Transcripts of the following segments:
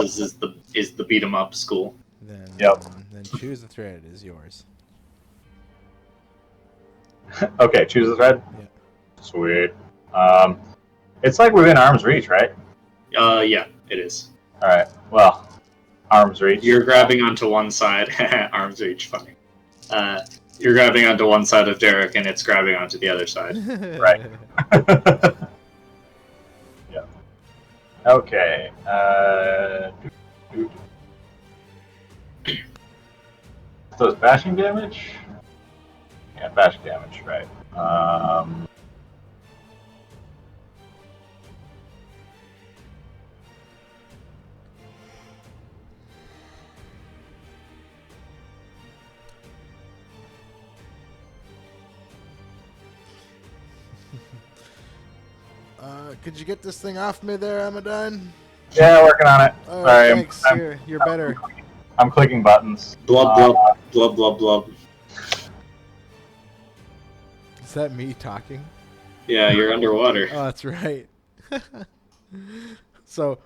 Forces is the beat 'em up school. Then, Yep. then Choose the Thread is yours. Okay, choose the thread. Yeah. Sweet. It's like within arm's reach, right? Yeah, it is. All right. Well, arm's reach. You're grabbing onto one side. Arms reach, funny. You're grabbing onto one side of Derek, and it's grabbing onto the other side. Right. Yeah. Okay. Does bashing damage? Yeah, bashing damage, right. Could you get this thing off me there, Amadine? Yeah, working on it. Oh, Sorry, thanks. You're better. I'm clicking buttons. Blub, blub, blub, blub, blub. Is that me talking? Yeah, you're underwater. Oh, that's right. So.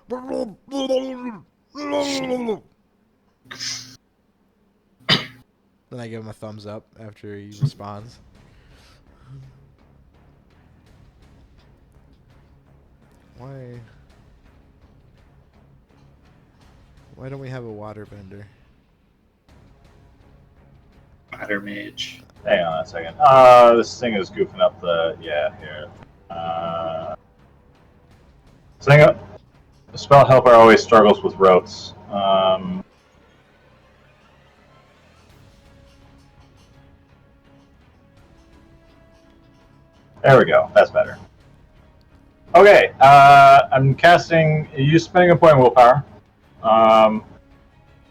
Then I give him a thumbs up after he responds. Why? Why don't we have a water bender? Matter mage. Hang on a second. This thing is goofing up the. Yeah, here. The spell helper always struggles with rotes. There we go. That's better. Okay, I'm casting. You spending a point of willpower,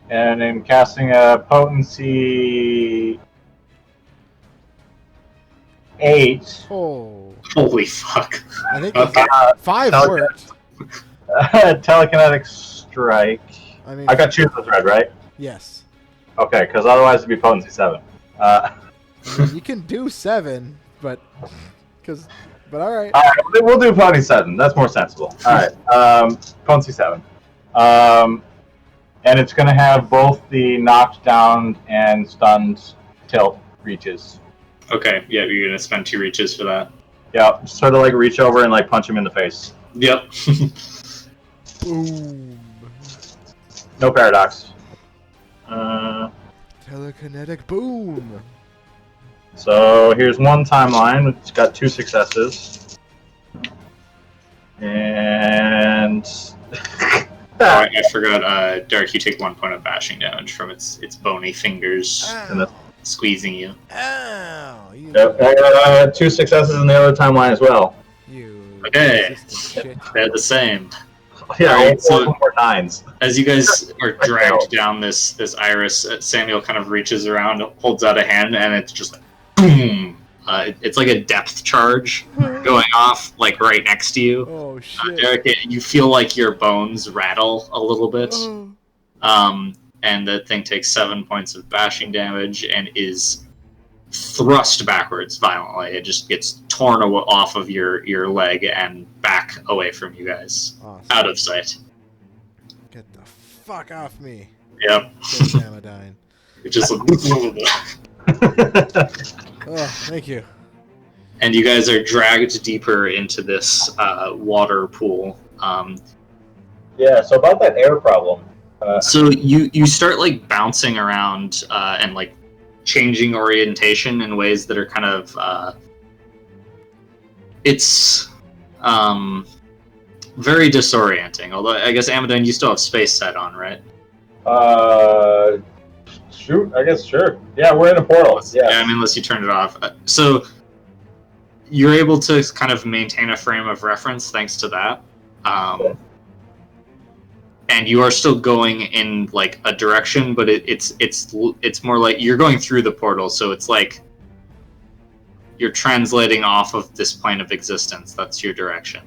and I'm casting a potency 8. Oh, Holy fuck. I think Okay. 5 tell- worked. Telekinetic strike. I mean, I got choose the thread, right? yes. Okay, because otherwise it'd be potency 7. I mean, you can do 7, but all right. All right, we'll do potency 7. That's more sensible. All right, potency 7. And it's going to have both the knocked down and stunned tilt reaches. Okay, yeah, you're gonna spend 2 reaches for that. Yeah, sort of like reach over and like punch him in the face. Yep. Boom. No paradox. Telekinetic boom. So here's one timeline. It's got 2 successes. And Oh, I forgot, Derek, you take 1 point of bashing damage from its bony fingers Ow. squeezing you. Ow. You, yep, I got 2 successes in the other timeline as well. you Okay. resistant shit. They're the same. Yeah, Alright, so- more times. As you guys are dragged down this iris, Samuel kind of reaches around, holds out a hand, and it's just like, boom! It's like a depth charge going off, like right next to you. Oh shit. Derek, you feel like your bones rattle a little bit. Oh. And the thing takes 7 points of bashing damage and is thrust backwards violently. It just gets torn off of your leg and back away from you guys, Awesome. out of sight. Get the fuck off me. Yep. Says Amadine. It just Oh, thank you. and you guys are dragged deeper into this water pool. Yeah, so about that air problem. So you start like bouncing around and like changing orientation in ways that are kind of it's very disorienting. Although I guess Amadine, you still have space set on, right? Shoot, I guess sure. Yeah, we're in a portal. Yeah, Yeah. I mean, unless you turn it off. So you're able to kind of maintain a frame of reference thanks to that. And you are still going in like a direction, but it's more like you're going through the portal, so it's like you're translating off of this plane of existence. That's your direction.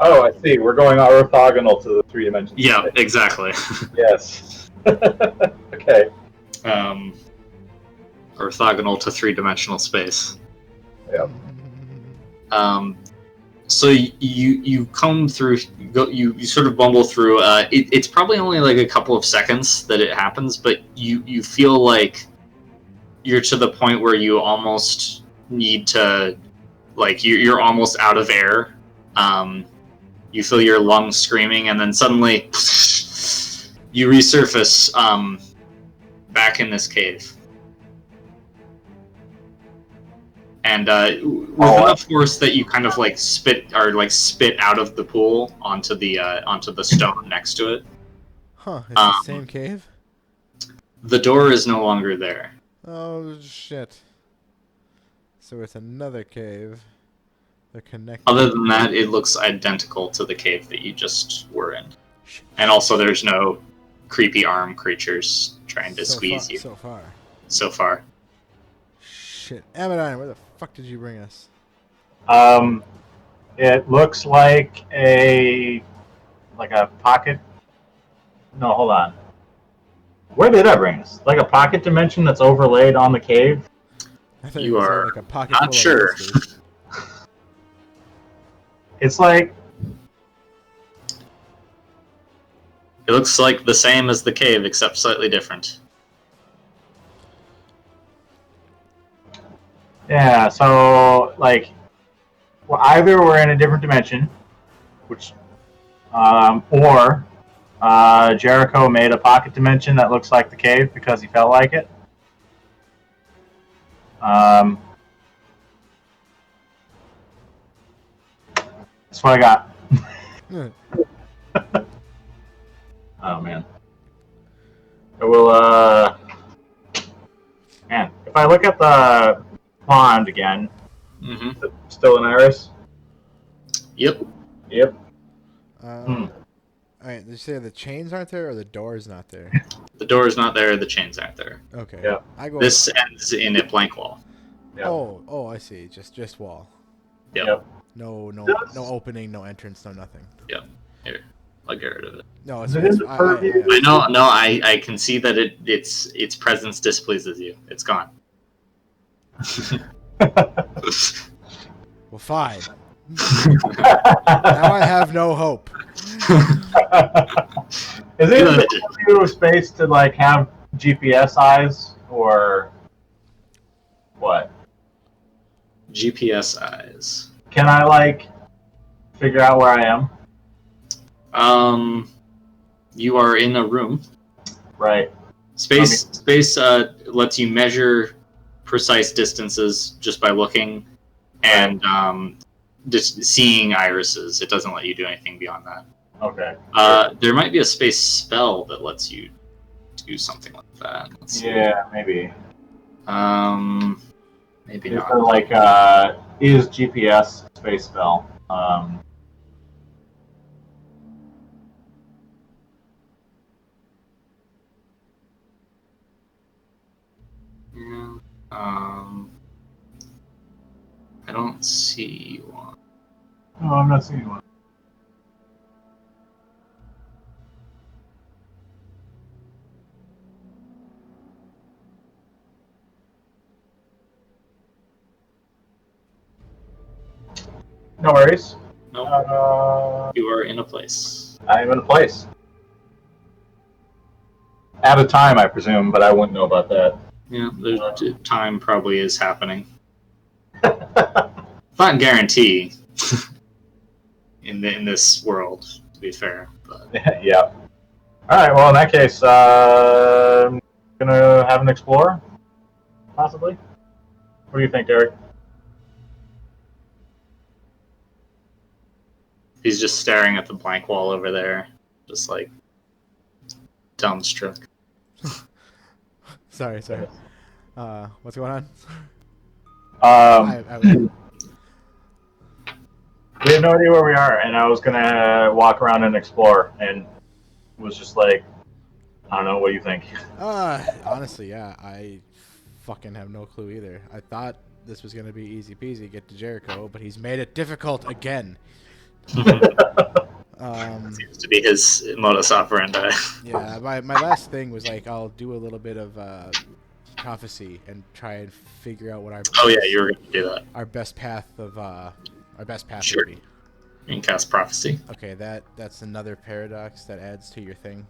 Oh, I see. We're going orthogonal to the 3 dimensions. Yeah, exactly. Yes. Okay. Orthogonal to 3-dimensional space. Yep. So you come through, you sort of bumble through. It's probably only like a couple of seconds that it happens, but you feel like you're to the point where you almost need to, like you're almost out of air. You feel your lungs screaming, and then suddenly you resurface back in this cave. And with enough force that you kind of like spit out of the pool onto the stone next to it. Huh? It's the same cave. The door is no longer there. Oh shit! So it's another cave. They're connected. Other than that, it looks identical to the cave that you just were in. And also, there's no creepy arm creatures trying to squeeze you. So far. Shit, Amidine, where the fuck did you bring us? It looks like a pocket. No, hold on. Where did I bring us? Like a pocket dimension that's overlaid on the cave. I thought You are like a pocket not full of sure. monsters. It's like It looks like the same as the cave, except slightly different. yeah. So like, well, either we're in a different dimension, which, or Jericho made a pocket dimension that looks like the cave because he felt like it. That's what I got. Oh man. I will man, if I look at the pond again, Mm-hmm. still an iris? Yep. Yep. Alright, did you say the chains aren't there or the door's not there? The door is not there. The chains aren't there. Okay. Yeah. I go. This ends in a blank wall. Yep. Oh, I see. Just wall. Yep. No opening, no entrance, no nothing. Here, I'll get rid of it. No, Is it in the purview? I know. No, I can see that its presence displeases you. It's gone. Well, fine. Now I have no hope. Is it a space to like have GPS eyes or what? GPS eyes. Can I like figure out where I am? You are in a room. Right. Space lets you measure precise distances just by looking, and just seeing irises. It doesn't let you do anything beyond that. Okay. There might be a space spell that lets you do something like that. Let's see. Yeah, maybe. Maybe Is not. there like is GPS space spell? Yeah. I don't see one. No, I'm not seeing one. No worries. No, you are in a place. I'm in a place. At a time, I presume, but I wouldn't know about that. Yeah, the time probably is happening. Not guarantee in this world, to be fair. But Yeah. All right. Well, in that case, I'm gonna have an explorer, possibly. What do you think, Derek? he's just staring at the blank wall over there, just like dumbstruck. Sorry. What's going on? We have no idea where we are, and I was gonna walk around and explore, and was just like, I don't know. What do you think? Honestly, yeah, I fucking have no clue either. I thought this was gonna be easy peasy, get to Jericho, but he's made it difficult again. Seems to be his modus operandi. Yeah, my last thing was like I'll do a little bit of prophecy and try and figure out what our Oh yeah, you were going to do that. our best path Sure. would be. You can cast Prophecy. Okay, that's another paradox that adds to your thing,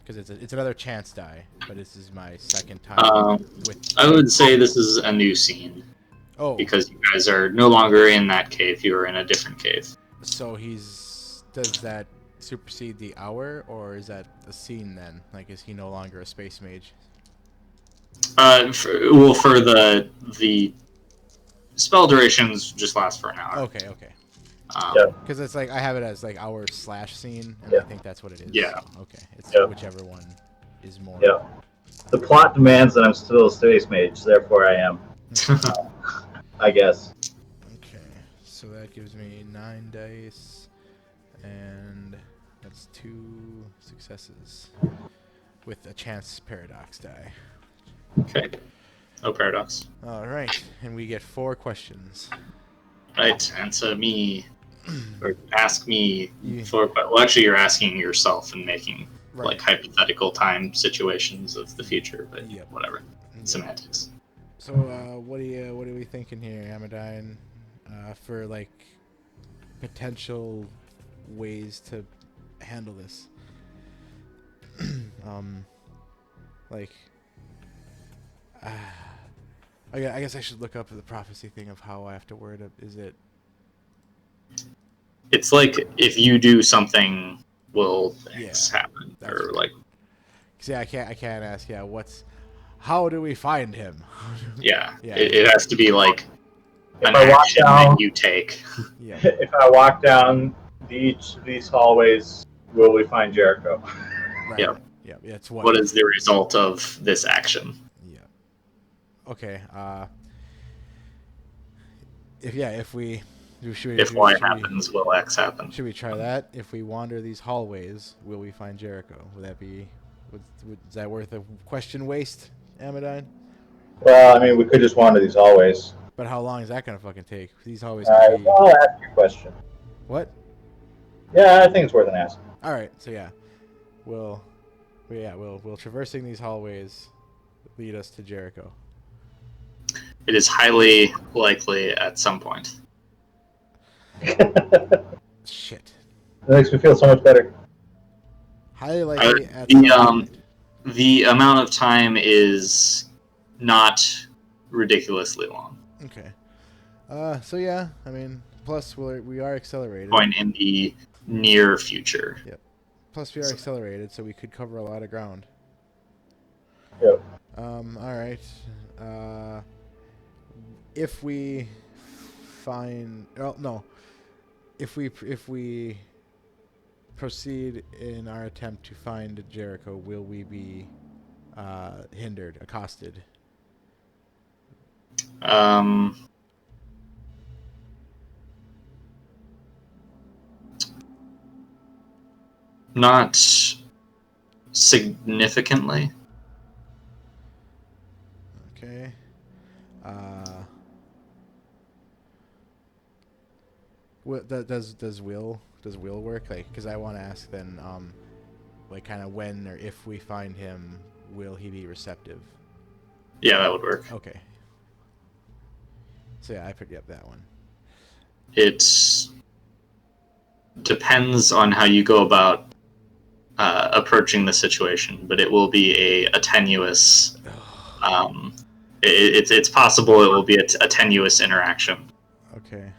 because it's another chance die, but this is my second time with. I would say this is a new scene Oh, because you guys are no longer in that cave. You are in a different cave. so does that supersede the hour, or is that a scene then? Like, is he no longer a space mage? For the spell durations just last for an hour. Okay. Yeah. Because it's like I have it as like hour / scene, and Yeah. I think that's what it is. Yeah. So, okay, it's Yeah. whichever one is more. Yeah. The plot demands that I'm still a space mage, therefore I am. I guess. Okay, so that gives me 9 dice, and that's 2 successes with a chance paradox die. Okay. No paradox. All right, and we get 4 questions. Right. Answer me, or ask me You- for. Well, actually, you're asking yourself and making Right. like hypothetical time situations of the future, but Yep. whatever. Yeah. Semantics. So, what are we thinking here, Amadine, for like potential ways to handle this? Like, I guess I should look up the prophecy thing of how I have to word it. Is it? It's like if you do something, will X happen, that's or right. like See, I can't ask. Yeah, how do we find him? yeah. Yeah. It has to be like If an I walk action down, that you take. Yeah. if I walk down each of these hallways, will we find Jericho? Right. Yep. Yeah. It's what. What is the result of this action? Yeah. Okay. If we If Y happens, will X happen? Should we try that? If we wander these hallways, will we find Jericho? Would that be? Is that worth a question waste, Amadine? Well, I mean, we could just wander these hallways. But how long is that gonna fucking take? These hallways could be. I'll ask you a question. What? Yeah, I think it's worth an ask. All right. So yeah, will traversing these hallways lead us to Jericho? It is highly likely at some point. Shit. That makes me feel so much better. Highly likely at some point. The amount of time is not ridiculously long. Okay. So yeah, I mean, plus we are accelerated. Going in the near future. Plus we are accelerated, so we could cover a lot of ground. Yep. All right. If we find, oh no, if we proceed in our attempt to find Jericho, will we be hindered, accosted? Not significantly. Okay. Does will work? Like, because I want to ask then, like, kind of when or if we find him, will he be receptive? Yeah, that would work. Okay. So yeah, I picked up that one. It depends on how you go about approaching the situation, but it will be a tenuous. It's possible it will be a tenuous interaction. Okay.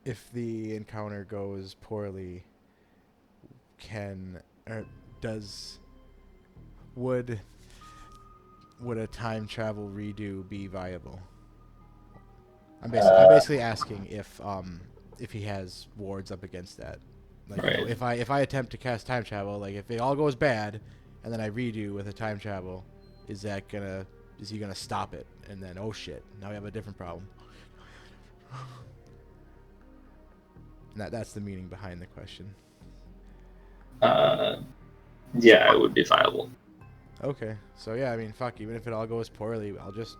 If the encounter goes poorly, would a time travel redo be viable? I'm basically asking if he has wards up against that. Like, Right. you know, if I attempt to cast time travel, like if it all goes bad and then I redo with a time travel, is he gonna stop it? And then, oh shit, now we have a different problem. And that's the meaning behind the question. Yeah, it would be viable. Okay, so yeah, I mean, fuck, even if it all goes poorly, I'll just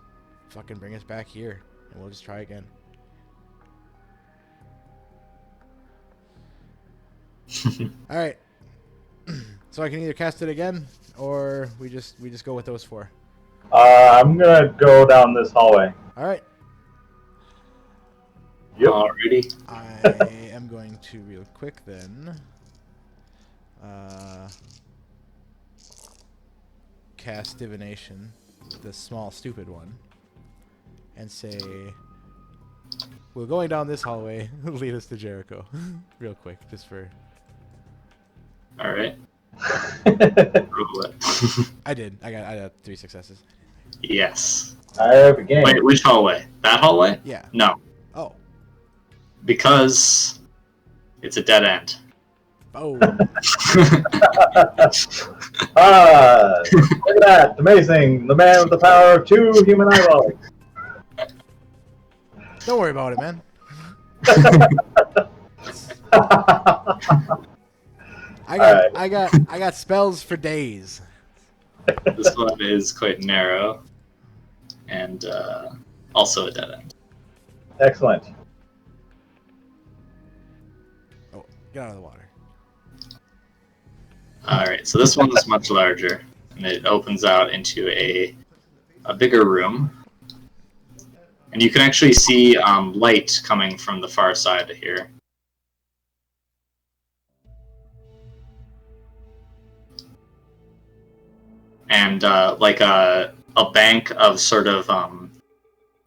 fucking bring us back here, and we'll just try again. All right. So I can either cast it again, or we just go with those 4. I'm gonna go down this hallway. All right. Yep. Alrighty. I am going to real quick then. Cast divination, the small stupid one, and say, "We're going down this hallway. Lead us to Jericho." Real quick, just for. All right. Roll it. I got 3 successes. Yes. I have a game. Wait, which hallway? That hallway? Yeah. No, Oh. because it's a dead end. Oh. Look at that! Amazing! The man with the power of 2 human eyeballs. Don't worry about it, man. I got spells for days. This one is quite narrow, and also a dead end. Excellent. Oh, get out of the water. All right, so this one is much larger, and it opens out into a bigger room, and you can actually see light coming from the far side of here. And like a bank of sort of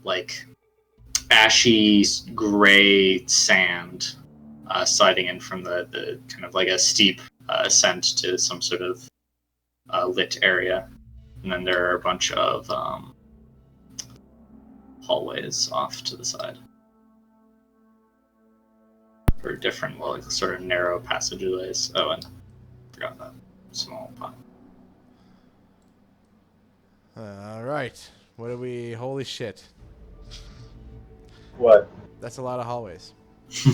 like ashy gray sand sliding in from the kind of like a steep ascent to some sort of lit area, and then there are a bunch of hallways off to the side for different, well, like sort of narrow passageways. Oh, and I forgot that small pot. All right. What are we? Holy shit! What? That's a lot of hallways.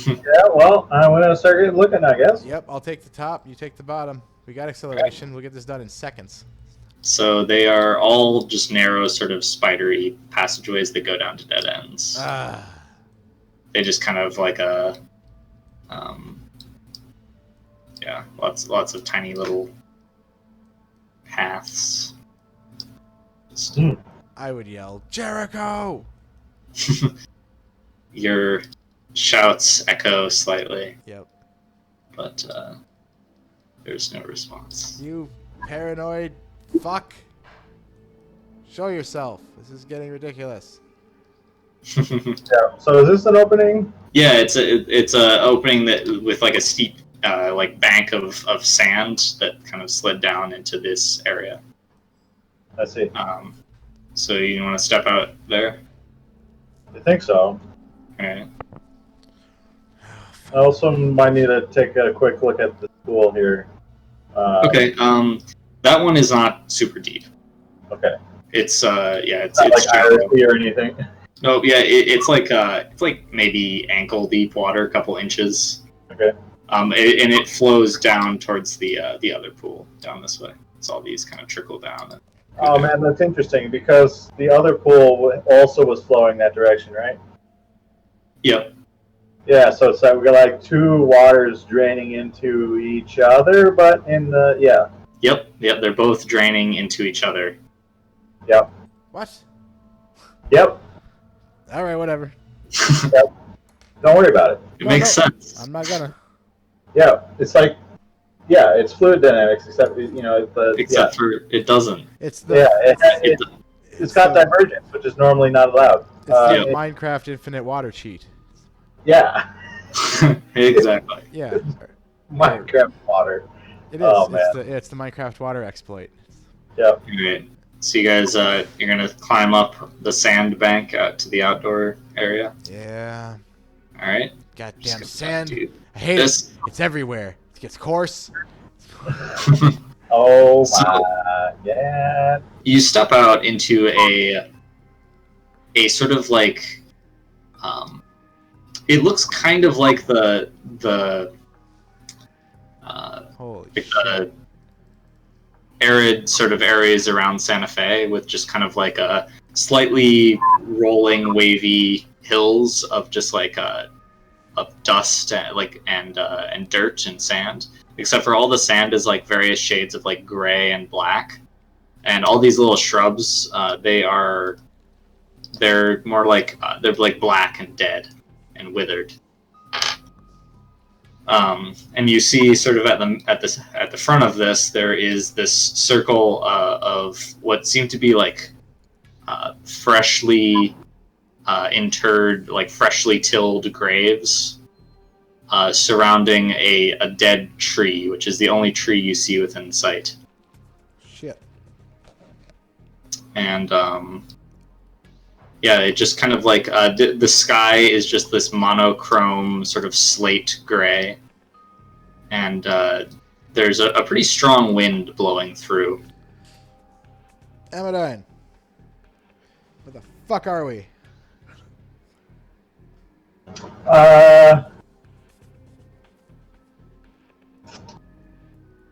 Yeah, well, I'm gonna start looking, I guess. Yep. I'll take the top. You take the bottom. We got acceleration. We'll get this done in seconds. So they are all just narrow, sort of spidery passageways that go down to dead ends. Ah. They just kind of like a, yeah, lots of tiny little paths. Just- I would yell, Jericho! Your shouts echo slightly, Yep. but there's no response. You paranoid fuck. Show yourself. This is getting ridiculous. Yeah. So is this an opening? Yeah, it's a opening that with like a steep like bank of sand that kind of slid down into this area. I see. So you want to step out there? I think so. Alright. I also might need to take a quick look at the school here. Okay. That one is not super deep. Okay. It's it's Not it's like Irisy or anything. no, yeah, it's like maybe ankle deep water, a couple inches. Okay. And it flows down towards the other pool down this way. So all these kind of trickle down. And Oh man, that's interesting because the other pool also was flowing that direction, right? Yep. Yeah, so it's like we got like 2 waters draining into each other, but in the Yep. They're both draining into each other. Yep. What? Yep. Alright, whatever. Don't worry about it. It makes sense. I'm not gonna. Yeah, it's like it's fluid dynamics, except Except for it doesn't. It's the it's got divergence, which is normally not allowed. it's the Yeah. Minecraft Infinite Water cheat. Yeah, Exactly. Yeah. Minecraft water. It is. Oh, It's the Minecraft water exploit. Yep. Alright. So you guys, you're gonna climb up the sand bank out to the outdoor area. Yeah. All right. Goddamn sand. Dude. I hate This- it. It's everywhere. It gets coarse. Oh So- my, yeah. You step out into a sort of like, it looks kind of like the Holy like shit. the arid sort of areas around Santa Fe with just kind of like a slightly rolling, wavy hills of just like of dust and dirt and sand. Except for all the sand is like various shades of like gray and black, and all these little shrubs, they're more like they're like black and dead and withered. And you see, sort of at the front of this, there is this circle of what seem to be like freshly interred, like freshly tilled graves surrounding a dead tree, which is the only tree you see within sight. Shit. And yeah, it just kind of like the sky is just this monochrome sort of slate gray, and there's a pretty strong wind blowing through. Amadine, where the fuck are we?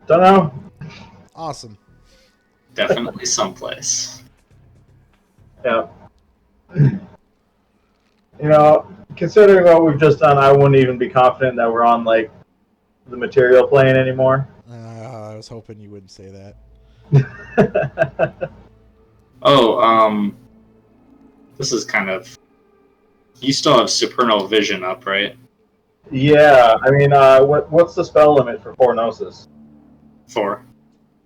Don't know. Awesome. Definitely someplace. Yeah. You know, considering what we've just done, I wouldn't even be confident that we're on like the material plane anymore. I was hoping you wouldn't say that. Oh, this is kind of... You still have supernal vision up, right? Yeah, I mean, what's the spell limit for Gnosis? 4.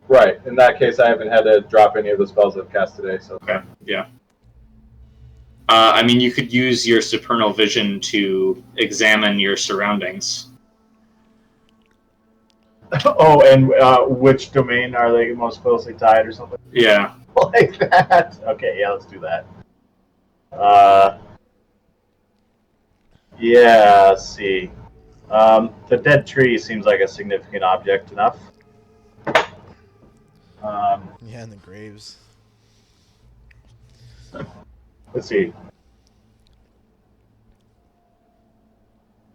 Right. In that case, I haven't had to drop any of the spells I've cast today. So Okay, yeah. I mean, you could use your supernal vision to examine your surroundings. Oh, and which domain are they most closely tied, or something Yeah. like that? Okay, yeah, let's do that. Yeah, let's see. The dead tree seems like a significant object enough. Yeah, in the graves. Let's see.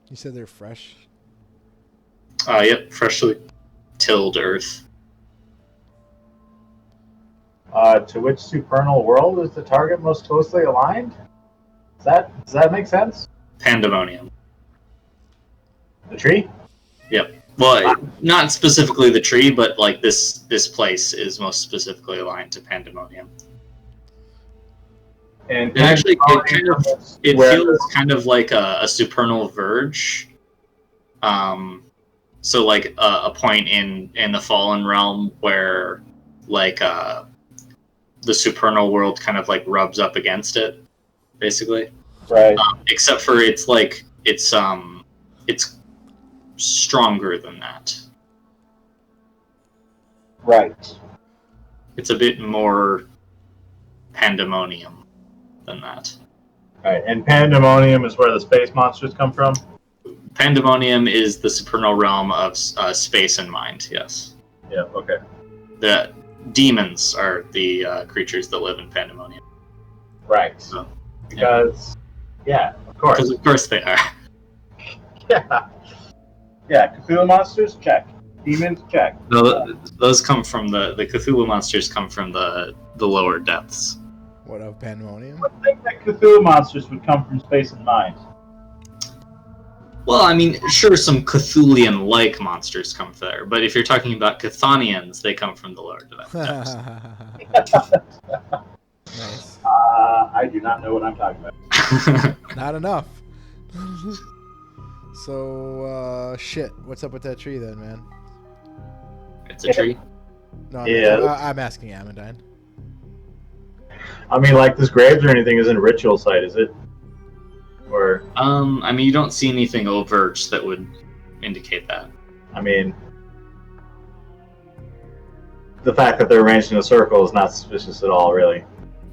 You said they're fresh? Yep, freshly tilled earth. To which supernal world is the target most closely aligned? Does that make sense? Pandemonium. The tree? Yep. Well, not specifically the tree, but like this place is most specifically aligned to Pandemonium. And It actually it where- feels kind of like a supernal verge. So like a point in the fallen realm where like the supernal world kind of like rubs up against it, basically. right. Except for it's stronger than that. Right. It's a bit more pandemonium than that. Right. And Pandemonium is where the space monsters come from? Pandemonium is the supernal realm of space and mind, yes. Yeah, okay. The demons are the creatures that live in Pandemonium. Right. So, Because, yeah, of course. because of course they are. Yeah. Yeah, Cthulhu monsters, check. Demons, check. Those come from the Cthulhu monsters come from the lower depths. What of Pandemonium? I would think that Cthulhu monsters would come from space and mind. Well, I mean, sure, some Cthulian-like monsters come there, but if you're talking about Chthonians, they come from the lower depths. Nice. I do not know what I'm talking about. Not enough. So, shit. What's up with that tree then, man? It's a tree. No, I'm asking Amadine. I mean, like, this graves or anything isn't a ritual site, is it? Or, I mean, you don't see anything overt that would indicate that. I mean, the fact that they're arranged in a circle is not suspicious at all, really.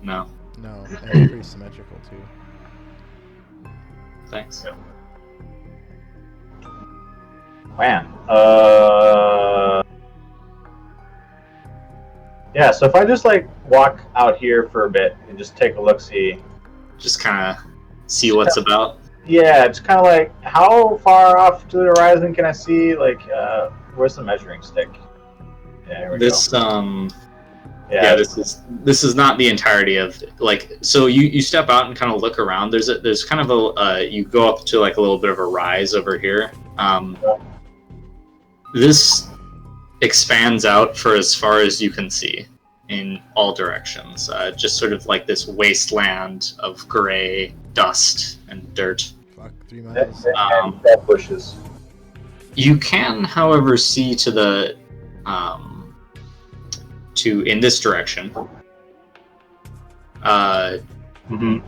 No. No, they're pretty symmetrical, too. Thanks. Man. Yeah, so if I just, like, walk out here for a bit and just take a look-see. Just kind of see what's about. Yeah, it's kind of like, how far off to the horizon can I see? Like, where's the measuring stick? Yeah, here we This go. yeah, this is not the entirety of, like, so you step out and kind of look around. There's kind of a you go up to like a little bit of a rise over here. This expands out for as far as you can see. in all directions. Just sort of like this wasteland of gray dust and dirt. Fuck, 3 And, miles. and dead bushes. You can, however, see to the in this direction. Mm-hmm.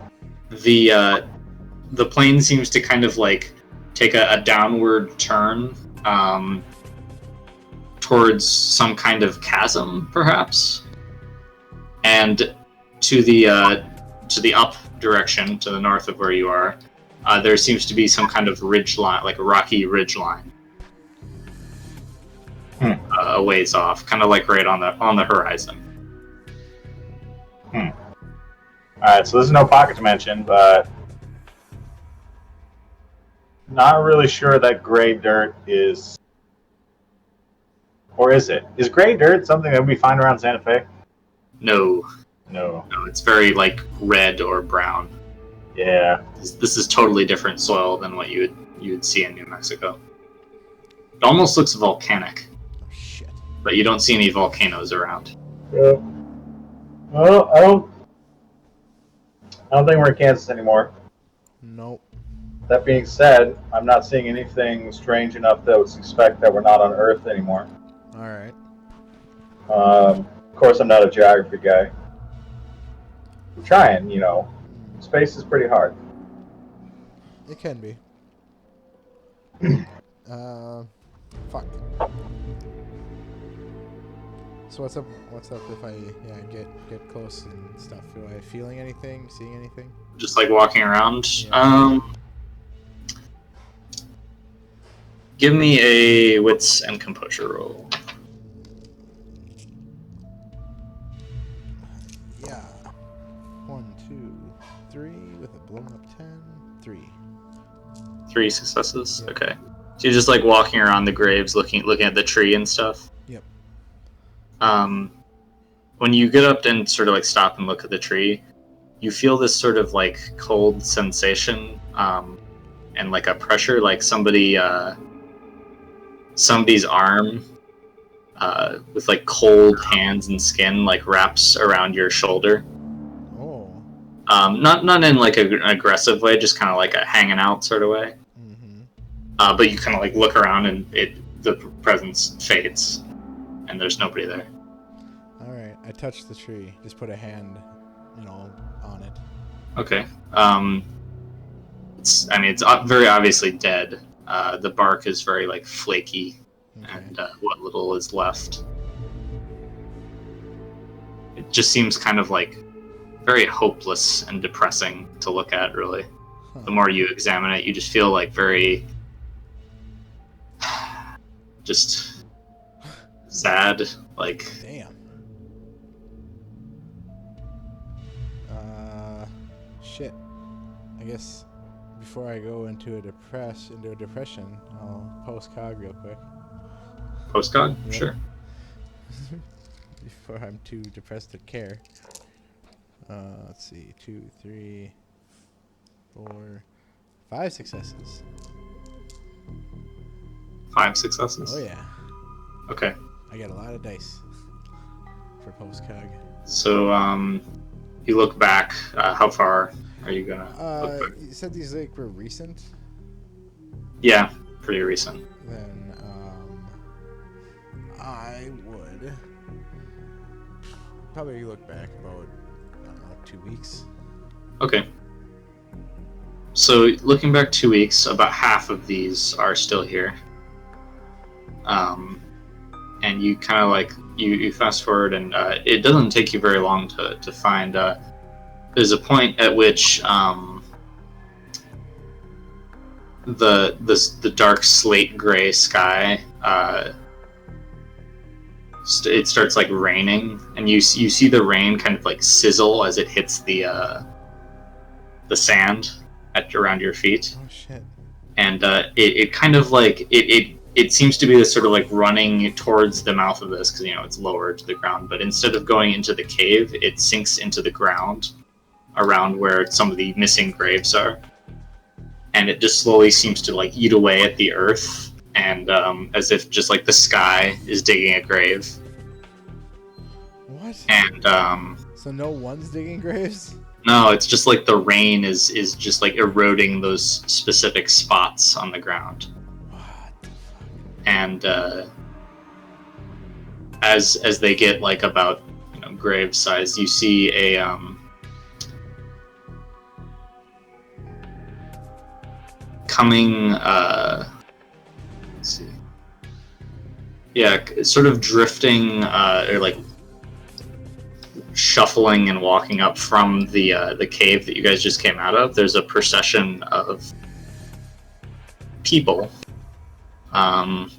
The plane seems to kind of like take a downward turn towards some kind of chasm, perhaps, and to the up direction, to the north of where you are, there seems to be some kind of ridge line, like a rocky ridge line, a ways off, kind of like right on the horizon. Alright, so there's no pocket dimension, but not really sure that gray dirt is... Or is it? Is gray dirt something that we find around Santa Fe? No, No. it's very like red or brown. Yeah. This is totally different soil than what you would see in New Mexico. It almost looks volcanic, Oh, shit. but you don't see any volcanoes around. Yeah. Well, I don't think we're in Kansas anymore. Nope. That being said, I'm not seeing anything strange enough that would suspect that we're not on Earth anymore. Alright. Of course, I'm not a geography guy. I'm trying, you know. Space is pretty hard. It can be. Fuck. So what's up? What's up if I get close and stuff? Am I feeling anything? Seeing anything? Just like walking around. Yeah. Give me a wits and composure roll. Yeah. 1, 2, 3 with a blown up 10. 3. 3 successes. Yeah. Okay. So you're just like walking around the graves, looking at the tree and stuff. Yep. When you get up and sort of like stop and look at the tree, you feel this sort of like cold sensation, and like a pressure, like somebody's arm, with like cold hands and skin, like wraps around your shoulder. Oh. Not in like an aggressive way, just kind of like a hanging out sort of way. Mm-hmm. But you kind of like look around and the presence fades, and there's nobody there. Alright. I touched the tree. Just put a hand, on it. Okay. It's very obviously dead. The bark is very like flaky, Okay. and what little is left, it just seems kind of like very hopeless and depressing to look at. Really, Huh. the more you examine it, you just feel like very just sad. Like, Damn. Shit. I guess before I go into a depression, I'll post cog real quick. postcog, Yeah. sure. Before I'm too depressed to care. Let's see. 2, 3, 4, 5 successes. 5 successes. Oh yeah. Okay. I got a lot of dice for post cog. So, you look back. How far are you gonna look back? You said these were recent. Yeah, pretty recent. Then I would probably look back about, I don't know, 2 weeks. Okay. So, looking back 2 weeks, about half of these are still here. And you kind of like, you fast forward, and it doesn't take you very long to find, there's a point at which the dark slate gray sky, it starts like raining, and you see the rain kind of like sizzle as it hits the sand around your feet, Oh shit. and it kind of like it seems to be this sort of like running towards the mouth of this, because it's lower to the ground, but instead of going into the cave, it sinks into the ground around where some of the missing graves are, and it just slowly seems to like eat away at the earth, and as if just like the sky is digging a grave. What? What? And So no one's digging graves? no, it's just like the rain is just like eroding those specific spots on the ground. What the fuck? And as they get like about grave size, you see a coming let's see, yeah, sort of drifting or like shuffling and walking up from the cave that you guys just came out of. There's a procession of people. About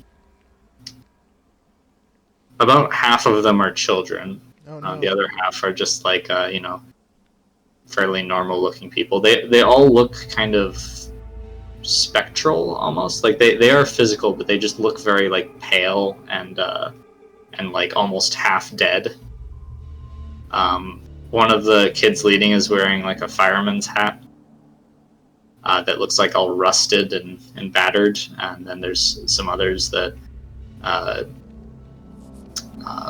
half of them are children. Oh, no. The other half are just like fairly normal looking people. They all look kind of spectral almost. Like they are physical, but they just look very like pale and like almost half dead. One of the kids leading is wearing like a fireman's hat that looks like all rusted and battered, and then there's some others that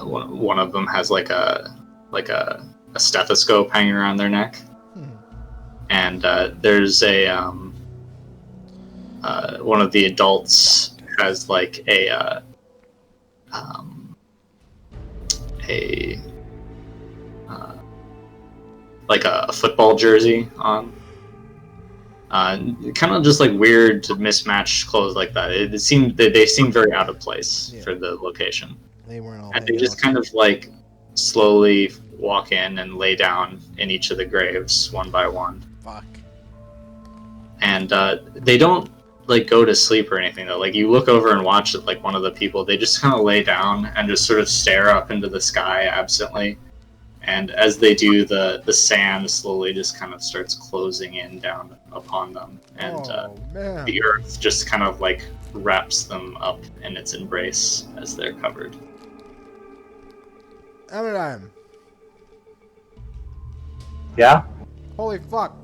one of them has like a stethoscope hanging around their neck, and there's a one of the adults has like a like a football jersey on. Kind of just like weird mismatched clothes like that. It seemed that they seemed very out of place for the location. They weren't all. And they just kind of like slowly walk in and lay down in each of the graves one by one. Fuck. And they don't like go to sleep or anything though. Like you look over and watch it, like one of the people, they just kind of lay down and just sort of stare up into the sky absently. And as they do, the sand slowly just kind of starts closing in down upon them, and the earth just kind of like wraps them up in its embrace as they're covered. Amidime. Yeah? Holy fuck.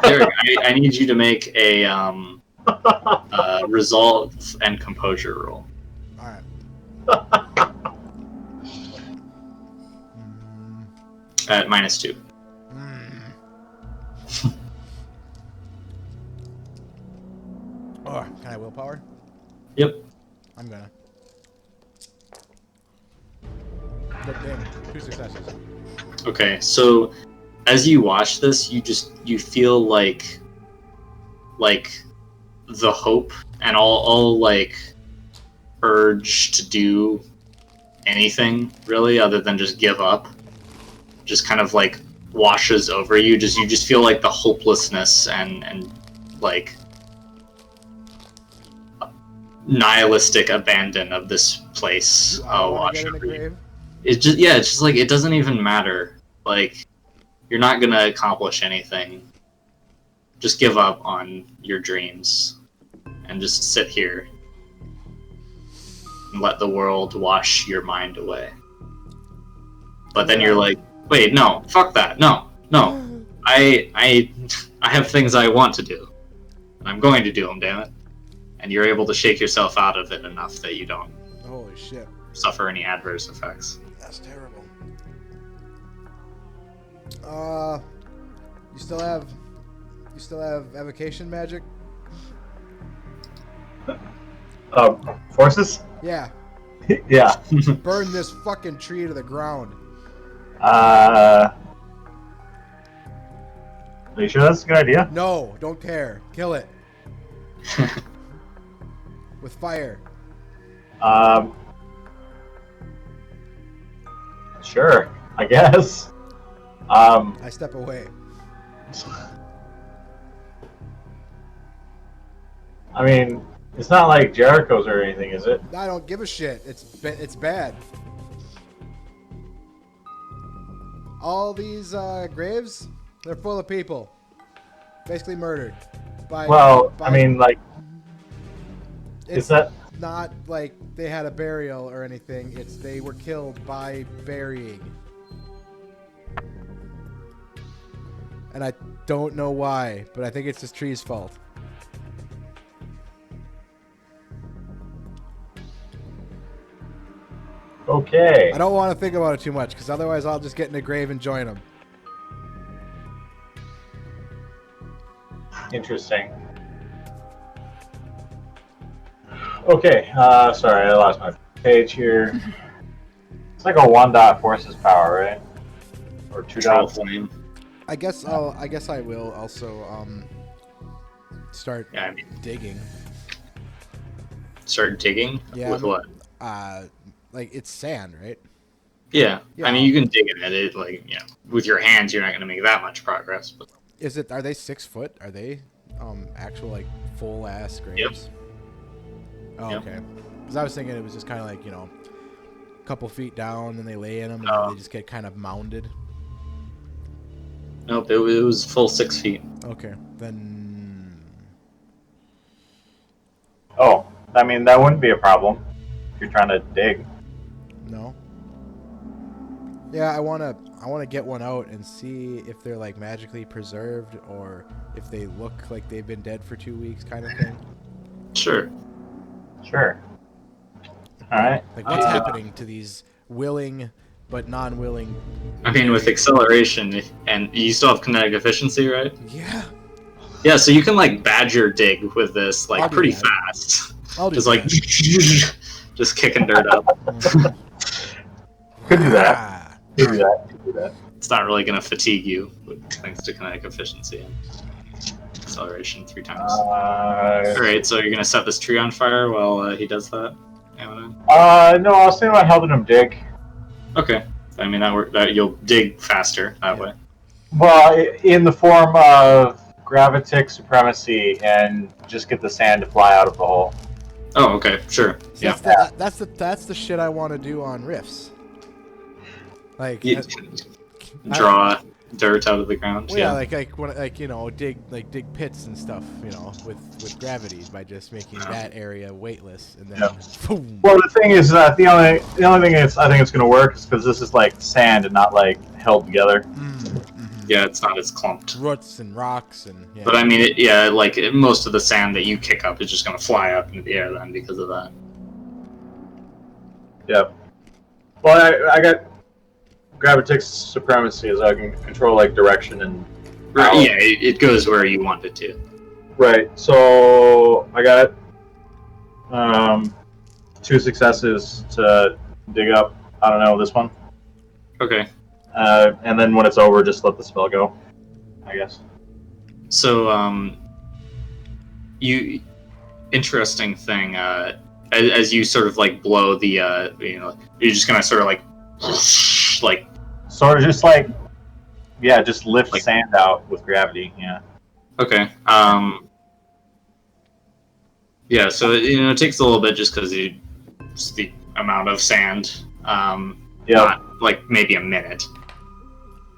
Derek, I need you to make a resolve and composure roll. Alright. At -2. Oh, can I willpower? Yep. I'm gonna. But damn, 2 successes. Okay, so as you watch this, you feel like the hope and all like urge to do anything really other than just give up just kind of like washes over you. You just feel like the hopelessness and like nihilistic abandon of this place wash over you. It's just like it doesn't even matter. Like you're not gonna accomplish anything. Just give up on your dreams and just sit here and let the world wash your mind away. But then you're like, wait, no, fuck that. No. I have things I want to do. And I'm going to do them, damn it. And you're able to shake yourself out of it enough that you don't Holy shit. suffer any adverse effects. That's terrible. You still have evocation magic? Forces? Yeah. Yeah. Burn this fucking tree to the ground. Are you sure that's a good idea? No, don't care. Kill it. With fire. Sure, I guess. I step away. I mean, it's not like Jericho's or anything, is it? I don't give a shit. It's bad. All these graves, they're full of people, basically murdered. I mean, like, it's is that not like they had a burial or anything. It's they were killed by burying. And I don't know why, but I think it's this tree's fault. Okay. I don't want to think about it too much, because otherwise I'll just get in a grave and join them. Interesting. Okay, sorry, I lost my page here. It's like a 1 dot forces power, right? Or 2 Control dot. flame. I guess I will also start Yeah, I mean, digging. start digging Yeah, with what? Like it's sand, right? Yeah. Yeah. I mean, you can dig at it, like, with your hands, you're not going to make that much progress. But Are they 6 foot? Are they actual like full ass graves? Oh, Yep. okay. Because I was thinking it was just kind of like, a couple feet down, and they lay in them, and Oh. then they just get kind of mounded. nope, it was full 6 feet. Okay, then. Oh, I mean, that wouldn't be a problem if you're trying to dig. No. Yeah, I wanna get one out and see if they're like magically preserved, or if they look like they've been dead for 2 weeks, kind of thing. Sure. Sure. Alright. Like what's happening to these willing but non-willing? I mean, with acceleration, and you still have kinetic efficiency, right? Yeah. Yeah, so you can, like, badger dig with this, I'll like, do pretty that. fast. I'll do Just, like, that. just kicking dirt up. Could do that. Ah. Could do that. Could do that. It's not really going to fatigue you, thanks to kinetic efficiency and acceleration 3 times. Alright, so you're going to set this tree on fire while he does that? No, I was thinking about helping him dig. Okay. I mean, that you'll dig faster that way. Well, in the form of gravitic supremacy and just get the sand to fly out of the hole. Oh, okay, sure. See, Yeah. that's the shit I want to do on riffs. Like Draw dirt out of the ground. well, yeah. dig pits and stuff, with gravity by just making that area weightless, and then boom. Well, the thing is that the only thing I think it's going to work is because this is like sand and not like held together. Yeah, it's not as clumped. Roots and rocks and yeah. But I mean, most of the sand that you kick up is just going to fly up into the air then because of that. Yep. Well, I got gravitic supremacy, so I can control like direction and. Right, power. yeah, it goes where you want it to. Right. So I got 2 successes to dig up. I don't know this one. Okay. And then when it's over, just let the spell go, I guess. So, interesting thing, as you sort of like blow the, you're just gonna sort of like Sort of just like, yeah, just lift Like- sand out with gravity, yeah. okay. Yeah, so it takes a little bit just because the amount of sand. Yeah. Not like maybe a minute.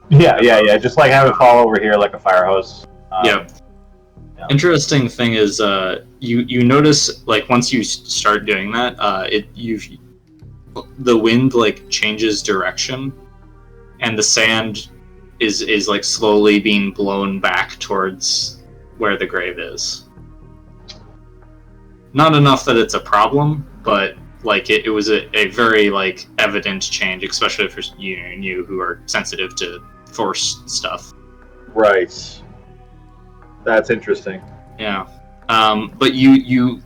Yeah, just like have it fall over here like a fire hose. Yeah. Yeah. Interesting thing is, you notice like once you start doing that, the wind like changes direction, and the sand is like slowly being blown back towards where the grave is. Not enough that it's a problem, but like it was a very like evident change, especially for you who are sensitive to force stuff. Right. That's interesting. Yeah. But you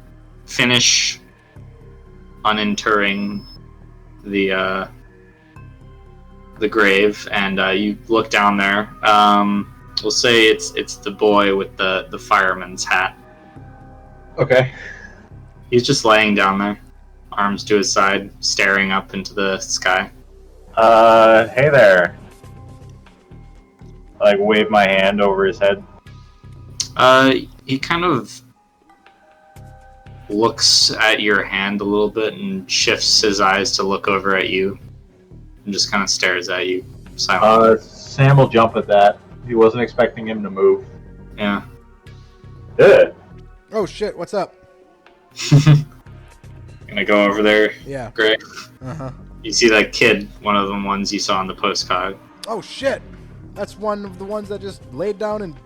finish uninterring the grave, and you look down there. We'll say it's the boy with the fireman's hat. Okay. He's just laying down there, arms to his side, staring up into the sky. Hey there. I, like, wave my hand over his head. He kind of looks at your hand a little bit and shifts his eyes to look over at you, and just kind of stares at you silently. Sam will jump at that. He wasn't expecting him to move. Yeah. Good. Oh shit! What's up? Gonna go over there. Yeah. Great. Uh-huh. You see that kid, one of the ones you saw on the postcard. Oh shit! That's one of the ones that just laid down and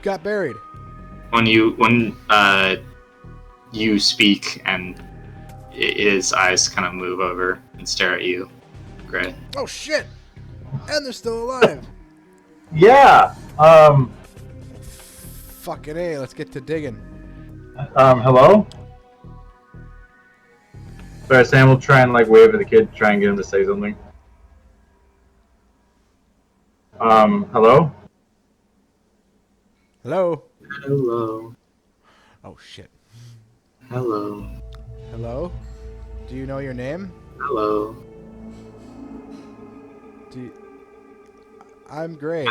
got buried. When you speak, and his eyes kind of move over and stare at you, Gray. Oh shit! And they're still alive. Yeah. Fucking A, let's get to digging. Hello? Sorry, Sam will try and like wave at the kid, try and get him to say something. Hello? Hello? Hello. Oh shit. Hello. Hello? Do you know your name? Hello. I'm Gray.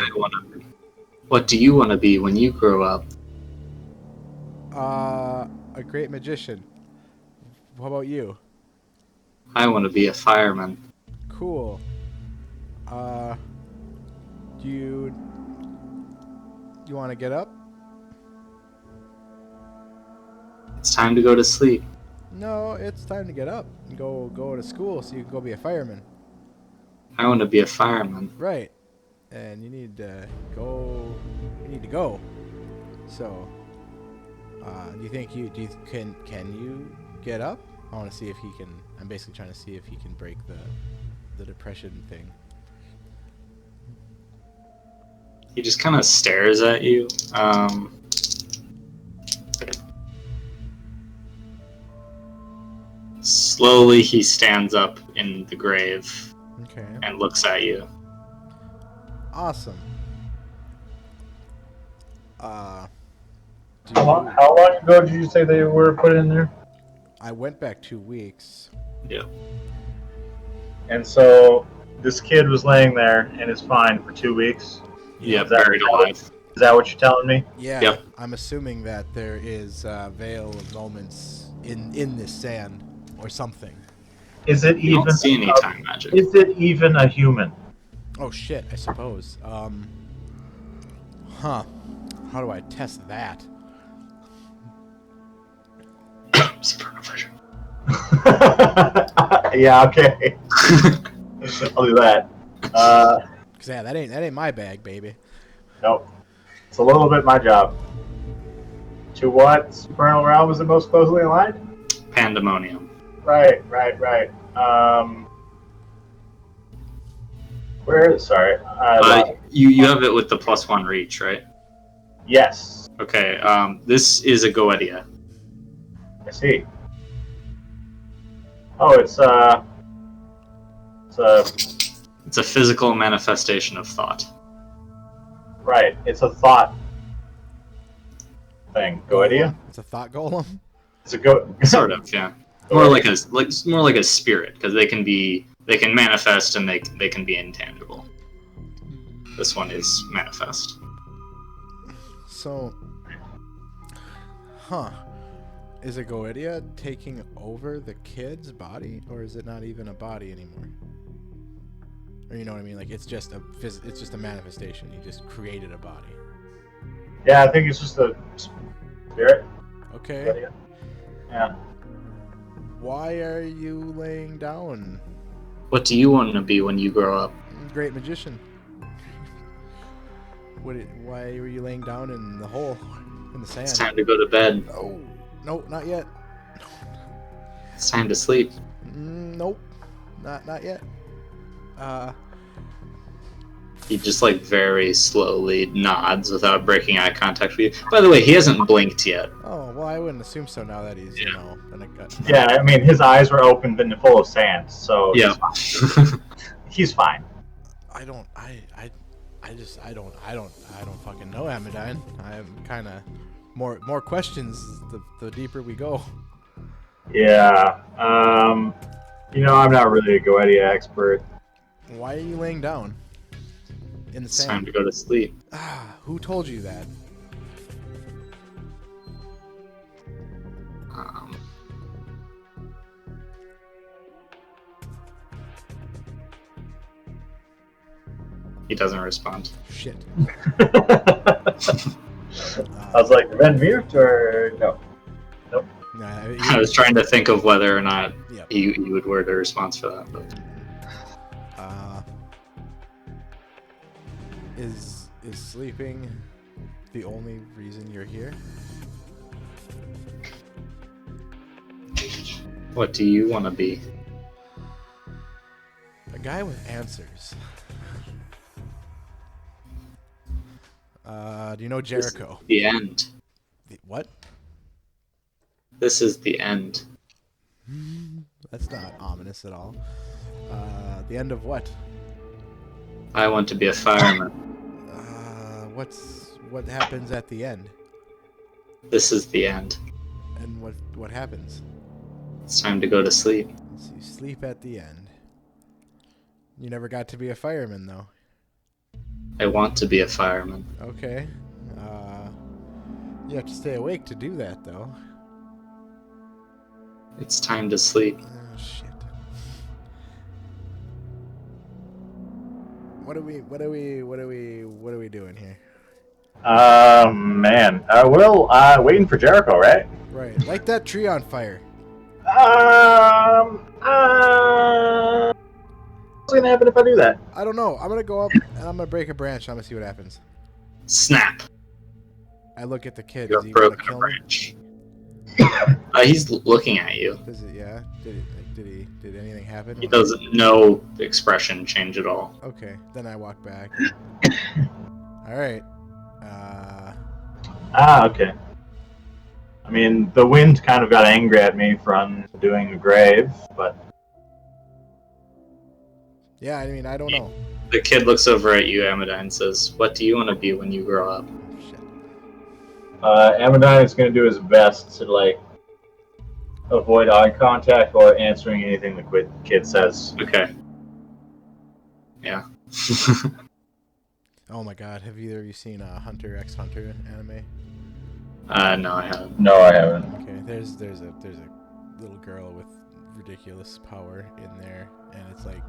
What do you want to be when you grow up? A great magician. What about you? I want to be a fireman. Cool. Do you want to get up? It's time to go to sleep. No, it's time to get up and go to school so you can go be a fireman. I want to be a fireman. Right. And you need to go. You need to go. So, do you think can you get up? I want to see if he can. I'm basically trying to see if he can break the depression thing. He just kind of stares at you. Slowly, he stands up in the grave Okay. and looks at you. Awesome. How long ago did you say they were put in there? I went back 2 weeks. Yeah. And so this kid was laying there and is fine for 2 weeks. Yeah, Is that buried right? alive. Is that what you're telling me? Yeah. Yep. I'm assuming that there is a veil of moments in this sand or something. Is it You even? don't see any time magic. Is it even a human? Oh shit, I suppose. Huh. How do I test that? Supernal vision. Yeah. Okay. I'll do that. Cause yeah, that ain't my bag, baby. Nope. It's a little bit my job. To what supernal realm is it most closely aligned? Pandemonium. Right. Where is? Sorry. You have it with the +1 reach, right? Yes. Okay. This is a Goetia. I see. Oh, it's a It's a physical manifestation of thought. right. It's a thought thing. Goetia. It's a thought golem. It's a go. Sort of, yeah. More like a spirit, because they can manifest and they can be intangible. This one is manifest. So, is a Goetia taking over the kid's body, or is it not even a body anymore? Or you know what I mean? Like it's just a manifestation. You just created a body. Yeah, I think it's just a spirit. Okay. Goetia. Yeah. Why are you laying down? What do you want to be when you grow up? Great magician. Why were you laying down in the hole, in the sand? It's time to go to bed. Oh, no, not yet. It's time to sleep. Nope, not yet. He just like very slowly nods without breaking eye contact with you. By the way, he hasn't blinked yet. Oh, well, I wouldn't assume so now that he's, Yeah, I mean, his eyes were open but full of sand, so Yeah. he's fine. I don't fucking know, Amadine. I'm kind of more questions the deeper we go. Yeah. I'm not really a Goetia expert. Why are you laying down in the It's sand? time to go to sleep. Who told you that? He doesn't respond. Shit. I was like, Ren mute or no? Nope. I was trying to think of whether or not Yep. you would word a response for that. But Is sleeping the only reason you're here? What do you want to be? A guy with answers. Do you know Jericho? The end. What? This is the end. That's not ominous at all. The end of what? I want to be a fireman. What happens at the end? This is the end. And what happens? It's time to go to sleep. So you sleep at the end. You never got to be a fireman, though. I want to be a fireman. Okay. You have to stay awake to do that, though. It's time to sleep. Oh shit. What are we doing here? Man. Will, waiting for Jericho, right? Right. Light that tree on fire. What's gonna happen if I do that? I don't know. I'm gonna go up and I'm gonna break a branch. I'm gonna see what happens. Snap. I look at the kid. You're Does he want to broken a kill me? branch. He's looking at you. Does it? Yeah. Did anything happen? He doesn't know the expression change at all. Okay. Then I walk back. All right. Okay. I mean, the wind kind of got angry at me from doing a grave, but... Yeah, I mean, I don't know. The kid looks over at you, Amadine, and says, "What do you want to be when you grow up?" Shit. Amadine is going to do his best to, like, avoid eye contact or answering anything the kid says. Okay. Yeah. Oh my god, have either of you seen Hunter x Hunter anime? No, I haven't. No, I haven't. Okay, there's a little girl with ridiculous power in there, and it's like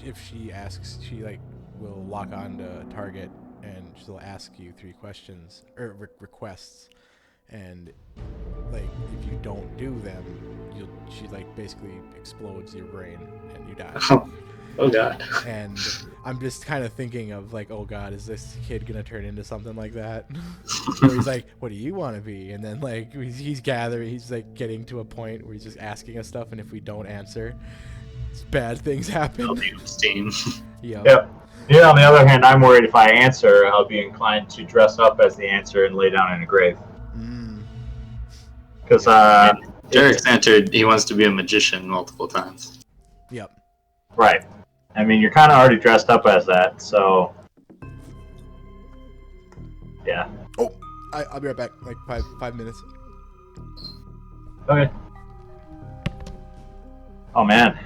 if she asks, she like will lock on to a target and she'll ask you 3 questions or requests, and like if you don't do them, she like basically explodes your brain and you die. Oh god. And I'm just kind of thinking of like, oh god, is this kid gonna turn into something like that? Where he's like, what do you want to be? And then like he's like getting to a point where he's just asking us stuff, and if we don't answer, bad things happen. I'll be Steam. Yep. Yep. Yeah, on the other hand, I'm worried if I answer, I'll be inclined to dress up as the answer and lay down in a grave. Because, Derek's answered he wants to be a magician multiple times. Yep. Right. I mean, you're kind of already dressed up as that, so... Yeah. Oh, I'll be right back. Like 5 minutes. Okay. Oh, man.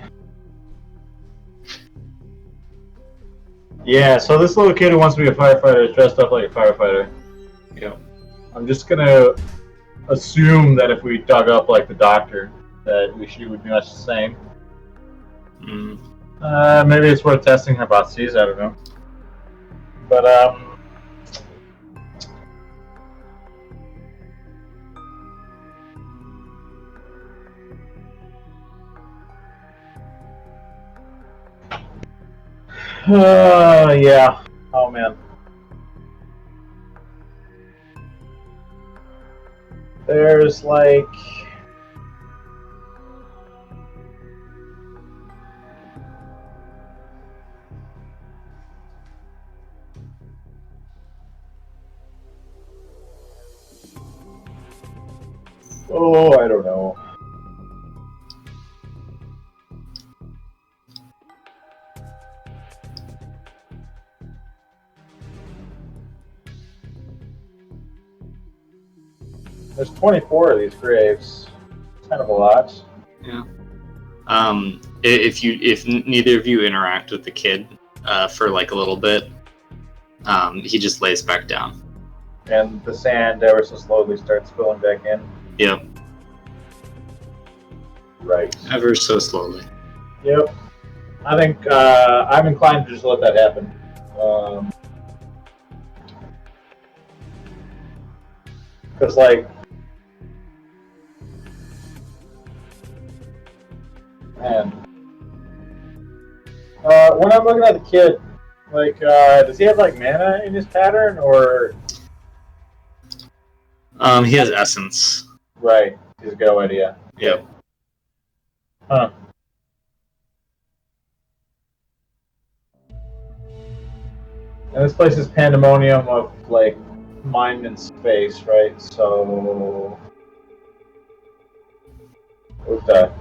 Yeah, so this little kid who wants to be a firefighter is dressed up like a firefighter. Yeah. I'm just gonna assume that if we dug up like the doctor, that she would be much the same. Maybe it's worth testing her bosses, I don't know. But, yeah. Oh, man. There's, like... Oh, I don't know. There's 24 of these graves. Kind of a lot. Yeah. If neither of you interact with the kid for like a little bit, he just lays back down. And the sand ever so slowly starts filling back in. Yep. Right. Ever so slowly. Yep. I think I'm inclined to just let that happen. Because, like, man, when I'm looking at the kid, like, does he have like mana in his pattern, or? He has essence. Right. He's a go idea. Yep. Huh. And this place is pandemonium of, like, mind and space, right? So... With that.